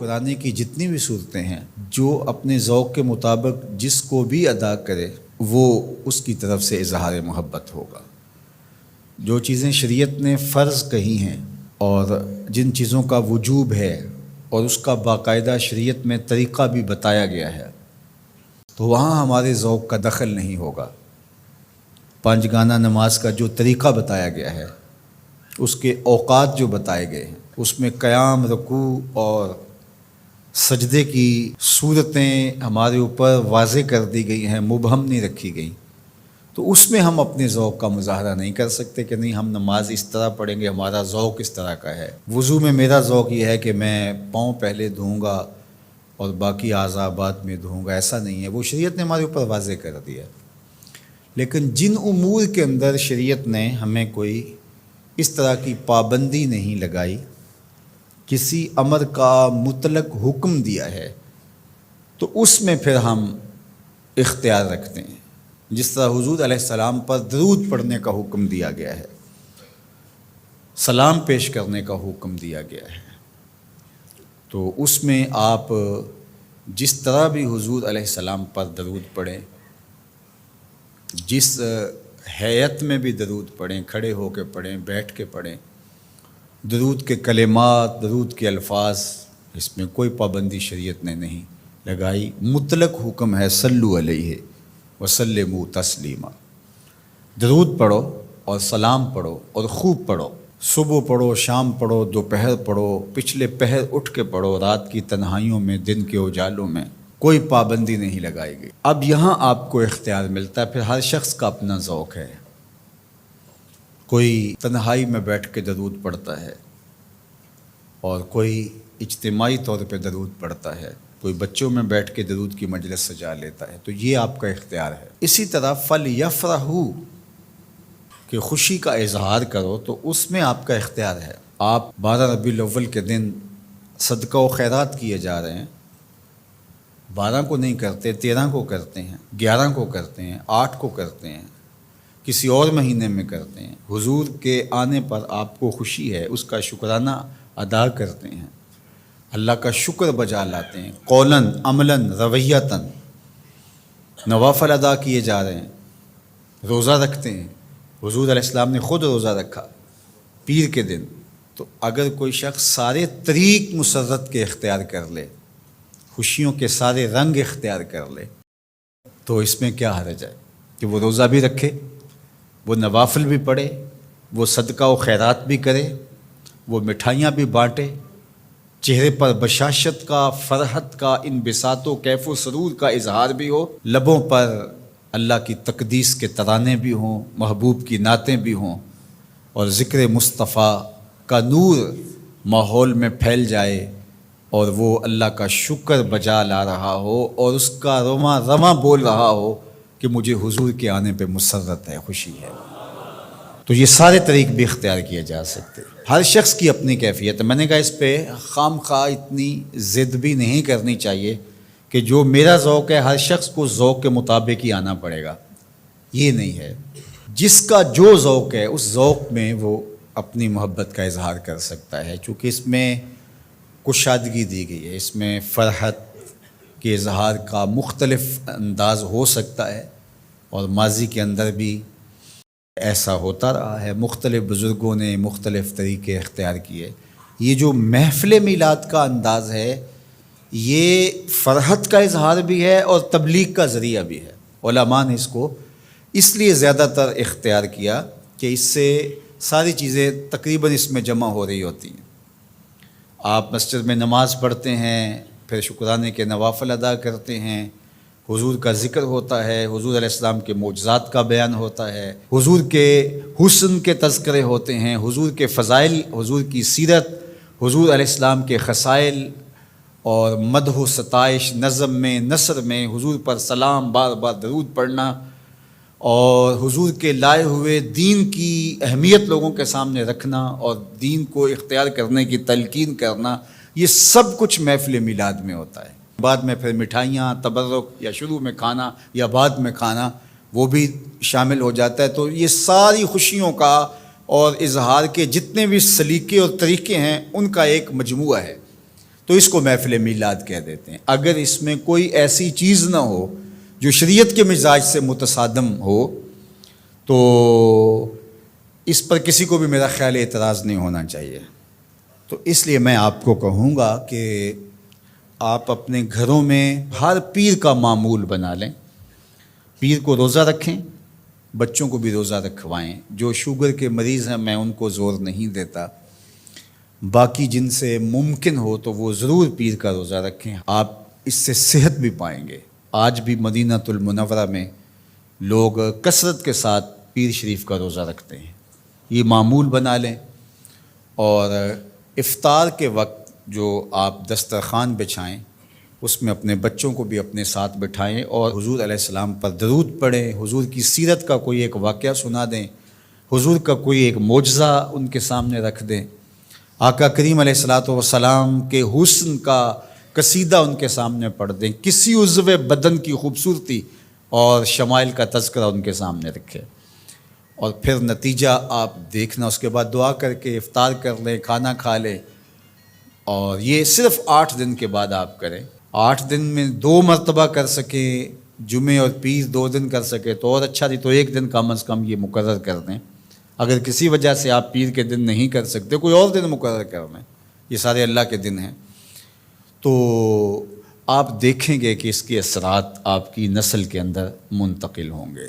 شکرانے کی جتنی بھی صورتیں ہیں، جو اپنے ذوق کے مطابق جس کو بھی ادا کرے وہ اس کی طرف سے اظہار محبت ہوگا۔ جو چیزیں شریعت نے فرض کہی ہیں اور جن چیزوں کا وجوب ہے اور اس کا باقاعدہ شریعت میں طریقہ بھی بتایا گیا ہے، تو وہاں ہمارے ذوق کا دخل نہیں ہوگا۔ پانچ گانہ نماز کا جو طریقہ بتایا گیا ہے، اس کے اوقات جو بتائے گئے ہیں، اس میں قیام، رکوع اور سجدے کی صورتیں ہمارے اوپر واضح کر دی گئی ہیں، مبہم نہیں رکھی گئی، تو اس میں ہم اپنے ذوق کا مظاہرہ نہیں کر سکتے کہ نہیں ہم نماز اس طرح پڑھیں گے، ہمارا ذوق اس طرح کا ہے۔ وضو میں میرا ذوق یہ ہے کہ میں پاؤں پہلے دھوؤں گا اور باقی اعضاء بعد میں دھوؤں گا، ایسا نہیں ہے، وہ شریعت نے ہمارے اوپر واضح کر دیا۔ لیکن جن امور کے اندر شریعت نے ہمیں کوئی اس طرح کی پابندی نہیں لگائی، کسی امر کا مطلق حکم دیا ہے، تو اس میں پھر ہم اختیار رکھتے ہیں۔ جس طرح حضور علیہ السلام پر درود پڑھنے کا حکم دیا گیا ہے، سلام پیش کرنے کا حکم دیا گیا ہے، تو اس میں آپ جس طرح بھی حضور علیہ السلام پر درود پڑھیں، جس ہیئت میں بھی درود پڑھیں، کھڑے ہو کے پڑھیں، بیٹھ کے پڑھیں، درود کے کلمات، درود کے الفاظ، اس میں کوئی پابندی شریعت نے نہیں لگائی۔ مطلق حکم ہے صلو علیہ وسلموا تسلیما، درود پڑھو اور سلام پڑھو اور خوب پڑھو، صبح پڑھو، شام پڑھو، دوپہر پڑھو، پچھلے پہر اٹھ کے پڑھو، رات کی تنہائیوں میں، دن کے اجالوں میں، کوئی پابندی نہیں لگائی گئی۔ اب یہاں آپ کو اختیار ملتا ہے، پھر ہر شخص کا اپنا ذوق ہے۔ کوئی تنہائی میں بیٹھ کے درود پڑھتا ہے اور کوئی اجتماعی طور پہ درود پڑھتا ہے، کوئی بچوں میں بیٹھ کے درود کی مجلس سجا لیتا ہے، تو یہ آپ کا اختیار ہے۔ اسی طرح فَلْيَفْرَحُوا کہ خوشی کا اظہار کرو، تو اس میں آپ کا اختیار ہے۔ آپ 12 ربیع الاول کے دن صدقہ و خیرات کیے جا رہے ہیں، 12 کو نہیں کرتے، 13 کو کرتے ہیں، 11 کو کرتے ہیں، 8 کو کرتے ہیں، کسی اور مہینے میں کرتے ہیں، حضور کے آنے پر آپ کو خوشی ہے، اس کا شکرانہ ادا کرتے ہیں، اللہ کا شکر بجا لاتے ہیں، قولاً، عملاً، رویتاً، نوافل ادا کیے جا رہے ہیں، روزہ رکھتے ہیں۔ حضور علیہ السلام نے خود روزہ رکھا پیر کے دن، تو اگر کوئی شخص سارے طریق مسرت کے اختیار کر لے، خوشیوں کے سارے رنگ اختیار کر لے، تو اس میں کیا حرج ہے کہ وہ روزہ بھی رکھے، وہ نوافل بھی پڑھے، وہ صدقہ و خیرات بھی کرے، وہ مٹھائیاں بھی بانٹے، چہرے پر بشاشت کا، فرحت کا، انبساط و کیف و سرور کا اظہار بھی ہو، لبوں پر اللہ کی تقدیس کے ترانے بھی ہوں، محبوب کی نعتیں بھی ہوں، اور ذکر مصطفیٰ کا نور ماحول میں پھیل جائے، اور وہ اللہ کا شکر بجا لا رہا ہو اور اس کا رواں رواں بول رہا ہو کہ مجھے حضور کے آنے پہ مسرت ہے، خوشی ہے، تو یہ سارے طریق بھی اختیار کیے جا سکتے۔ ہر شخص کی اپنی کیفیت ہے۔ میں نے کہا اس پہ خام خواہ اتنی ضد بھی نہیں کرنی چاہیے کہ جو میرا ذوق ہے ہر شخص کو ذوق کے مطابق ہی آنا پڑے گا، یہ نہیں ہے۔ جس کا جو ذوق ہے اس ذوق میں وہ اپنی محبت کا اظہار کر سکتا ہے، چونکہ اس میں کشادگی دی گئی ہے، اس میں فرحت کے اظہار کا مختلف انداز ہو سکتا ہے، اور ماضی کے اندر بھی ایسا ہوتا رہا ہے، مختلف بزرگوں نے مختلف طریقے اختیار کیے۔ یہ جو محفل میلاد کا انداز ہے، یہ فرحت کا اظہار بھی ہے اور تبلیغ کا ذریعہ بھی ہے۔ علماء نے اس کو اس لیے زیادہ تر اختیار کیا کہ اس سے ساری چیزیں تقریباً اس میں جمع ہو رہی ہوتی ہیں۔ آپ مسجد میں نماز پڑھتے ہیں، پھر شکرانے کے نوافل ادا کرتے ہیں، حضور کا ذکر ہوتا ہے، حضور علیہ السلام کے معجزات کا بیان ہوتا ہے، حضور کے حسن کے تذکرے ہوتے ہیں، حضور کے فضائل، حضور کی سیرت، حضور علیہ السلام کے خصائل، اور مدح و ستائش، نظم میں، نثر میں حضور پر سلام، بار بار درود پڑھنا، اور حضور کے لائے ہوئے دین کی اہمیت لوگوں کے سامنے رکھنا اور دین کو اختیار کرنے کی تلقین کرنا، یہ سب کچھ محفل میلاد میں ہوتا ہے۔ بعد میں پھر مٹھائیاں، تبرک، یا شروع میں کھانا یا بعد میں کھانا، وہ بھی شامل ہو جاتا ہے۔ تو یہ ساری خوشیوں کا اور اظہار کے جتنے بھی سلیقے اور طریقے ہیں ان کا ایک مجموعہ ہے۔ تو اس کو محفل میلاد کہہ دیتے ہیں۔ اگر اس میں کوئی ایسی چیز نہ ہو جو شریعت کے مزاج سے متصادم ہو تو اس پر کسی کو بھی میرا خیال اعتراض نہیں ہونا چاہیے۔ تو اس لیے میں آپ کو کہوں گا کہ آپ اپنے گھروں میں ہر پیر کا معمول بنا لیں، پیر کو روزہ رکھیں، بچوں کو بھی روزہ رکھوائیں۔ جو شوگر کے مریض ہیں میں ان کو زور نہیں دیتا، باقی جن سے ممکن ہو تو وہ ضرور پیر کا روزہ رکھیں، آپ اس سے صحت بھی پائیں گے۔ آج بھی مدینہ المنورہ میں لوگ کثرت کے ساتھ پیر شریف کا روزہ رکھتے ہیں، یہ معمول بنا لیں۔ اور افطار کے وقت جو آپ دسترخوان بچھائیں اس میں اپنے بچوں کو بھی اپنے ساتھ بٹھائیں اور حضور علیہ السلام پر درود پڑھیں، حضور کی سیرت کا کوئی ایک واقعہ سنا دیں، حضور کا کوئی ایک معجزہ ان کے سامنے رکھ دیں، آقا کریم علیہ الصلوۃ والسلام کے حسن کا قصیدہ ان کے سامنے پڑھ دیں، کسی عضو بدن کی خوبصورتی اور شمائل کا تذکرہ ان کے سامنے رکھیں، اور پھر نتیجہ آپ دیکھنا۔ اس کے بعد دعا کر کے افطار کر لیں، کھانا کھا لیں، اور یہ صرف 8 دن کے بعد آپ کریں۔ 8 دن میں 2 مرتبہ کر سکیں، جمعے اور پیر 2 دن کر سکے تو اور اچھا، نہیں تو 1 دن کم از کم یہ مقرر کر دیں۔ اگر کسی وجہ سے آپ پیر کے دن نہیں کر سکتے، کوئی اور دن مقرر کر لیں، یہ سارے اللہ کے دن ہیں، تو آپ دیکھیں گے کہ اس کے اثرات آپ کی نسل کے اندر منتقل ہوں گے۔